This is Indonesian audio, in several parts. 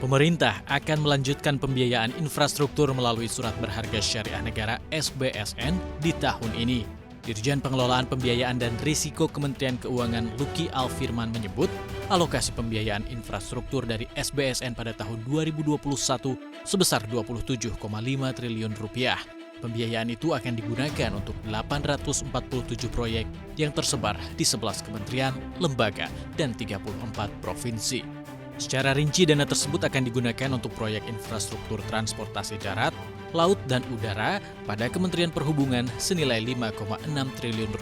Pemerintah akan melanjutkan pembiayaan infrastruktur melalui Surat Berharga Syariah Negara (SBSN) di tahun ini. Dirjen Pengelolaan Pembiayaan dan Risiko Kementerian Keuangan Luki Alfirman menyebut, alokasi pembiayaan infrastruktur dari SBSN pada tahun 2021 sebesar Rp27,5 triliun. Pembiayaan itu akan digunakan untuk 847 proyek yang tersebar di 11 kementerian, lembaga, dan 34 provinsi. Secara rinci, dana tersebut akan digunakan untuk proyek infrastruktur transportasi darat, laut, dan udara pada Kementerian Perhubungan senilai Rp5,6 triliun.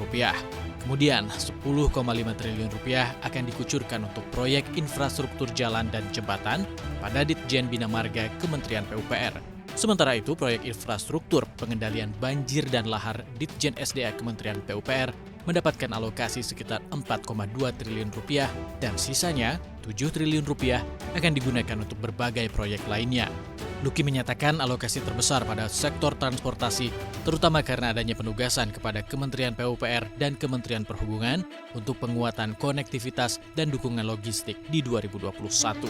Kemudian, Rp10,5 triliun akan dikucurkan untuk proyek infrastruktur jalan dan jembatan pada Ditjen Bina Marga Kementerian PUPR. Sementara itu, proyek infrastruktur pengendalian banjir dan lahar Ditjen SDA Kementerian PUPR mendapatkan alokasi sekitar Rp4,2 triliun dan sisanya Rp7 triliun akan digunakan untuk berbagai proyek lainnya. Luki menyatakan alokasi terbesar pada sektor transportasi, terutama karena adanya penugasan kepada Kementerian PUPR dan Kementerian Perhubungan untuk penguatan konektivitas dan dukungan logistik di 2021.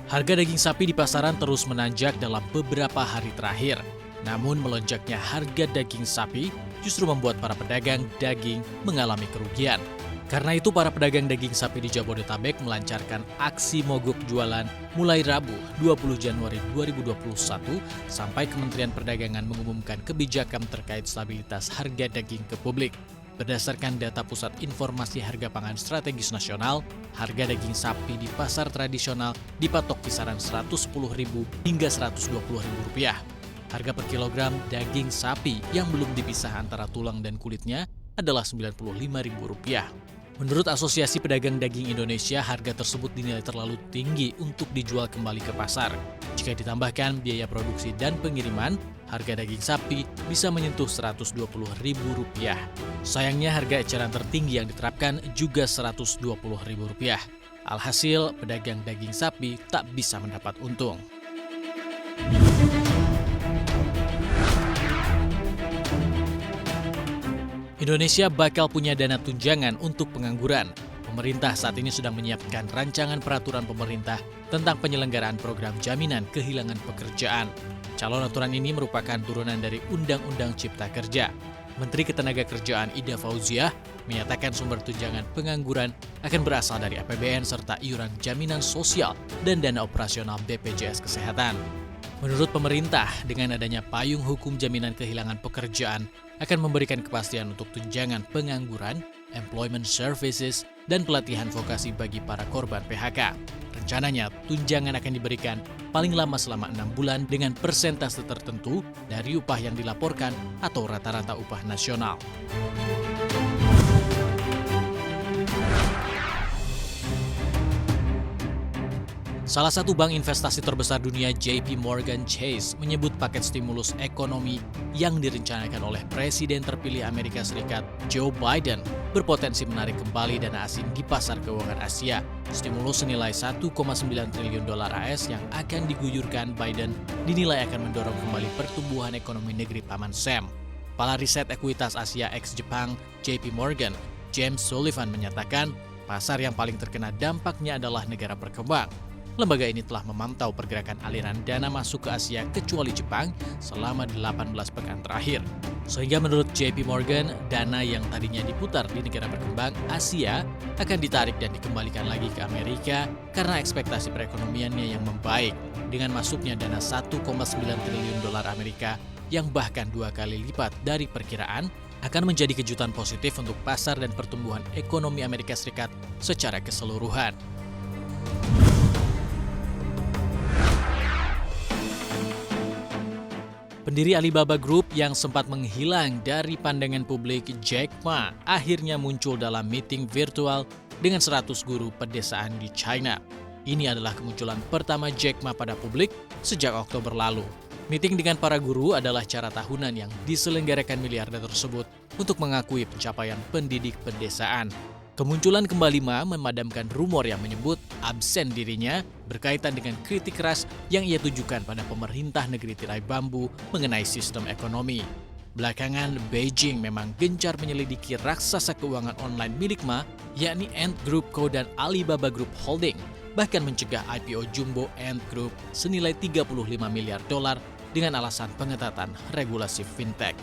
Harga daging sapi di pasaran terus menanjak dalam beberapa hari terakhir. Namun melonjaknya harga daging sapi justru membuat para pedagang daging mengalami kerugian. Karena itu para pedagang daging sapi di Jabodetabek melancarkan aksi mogok jualan mulai Rabu 20 Januari 2021 sampai Kementerian Perdagangan mengumumkan kebijakan terkait stabilitas harga daging ke publik. Berdasarkan data Pusat Informasi Harga Pangan Strategis Nasional, harga daging sapi di pasar tradisional dipatok kisaran Rp110.000 hingga Rp120.000. Harga per kilogram daging sapi yang belum dipisah antara tulang dan kulitnya adalah Rp95.000. Menurut Asosiasi Pedagang Daging Indonesia, harga tersebut dinilai terlalu tinggi untuk dijual kembali ke pasar. Jika ditambahkan biaya produksi dan pengiriman, harga daging sapi bisa menyentuh Rp120.000. Sayangnya harga eceran tertinggi yang diterapkan juga Rp120.000. Alhasil, pedagang daging sapi tak bisa mendapat untung. Indonesia bakal punya dana tunjangan untuk pengangguran. Pemerintah saat ini sedang menyiapkan rancangan peraturan pemerintah tentang penyelenggaraan program jaminan kehilangan pekerjaan. Calon aturan ini merupakan turunan dari Undang-Undang Cipta Kerja. Menteri Ketenagakerjaan Ida Fauziah menyatakan sumber tunjangan pengangguran akan berasal dari APBN serta iuran jaminan sosial dan dana operasional BPJS Kesehatan. Menurut pemerintah, dengan adanya payung hukum jaminan kehilangan pekerjaan akan memberikan kepastian untuk tunjangan pengangguran, employment services, dan pelatihan vokasi bagi para korban PHK. Rencananya, tunjangan akan diberikan paling lama selama 6 bulan dengan persentase tertentu dari upah yang dilaporkan atau rata-rata upah nasional. Salah satu bank investasi terbesar dunia, JP Morgan Chase, menyebut paket stimulus ekonomi yang direncanakan oleh Presiden terpilih Amerika Serikat, Joe Biden, berpotensi menarik kembali dana asing di pasar keuangan Asia. Stimulus senilai $1,9 triliun AS yang akan diguyurkan Biden dinilai akan mendorong kembali pertumbuhan ekonomi negeri Paman Sam. Kepala Riset Ekuitas Asia ex Jepang, JP Morgan, James Sullivan menyatakan pasar yang paling terkena dampaknya adalah negara berkembang. Lembaga ini telah memantau pergerakan aliran dana masuk ke Asia kecuali Jepang selama 18 pekan terakhir. Sehingga menurut JP Morgan, dana yang tadinya diputar di negara berkembang Asia akan ditarik dan dikembalikan lagi ke Amerika karena ekspektasi perekonomiannya yang membaik dengan masuknya dana $1,9 triliun Amerika yang bahkan 2 kali lipat dari perkiraan akan menjadi kejutan positif untuk pasar dan pertumbuhan ekonomi Amerika Serikat secara keseluruhan. Pendiri Alibaba Group yang sempat menghilang dari pandangan publik, Jack Ma, akhirnya muncul dalam meeting virtual dengan 100 guru pedesaan di China. Ini adalah kemunculan pertama Jack Ma pada publik sejak Oktober lalu. Meeting dengan para guru adalah cara tahunan yang diselenggarakan miliarder tersebut untuk mengakui pencapaian pendidik pedesaan. Kemunculan kembali Ma memadamkan rumor yang menyebut absen dirinya berkaitan dengan kritik keras yang ia tujukan pada pemerintah negeri tirai bambu mengenai sistem ekonomi. Belakangan, Beijing memang gencar menyelidiki raksasa keuangan online milik Ma, yakni Ant Group Co. dan Alibaba Group Holding, bahkan mencegah IPO jumbo Ant Group senilai $35 miliar dengan alasan pengetatan regulasi fintech.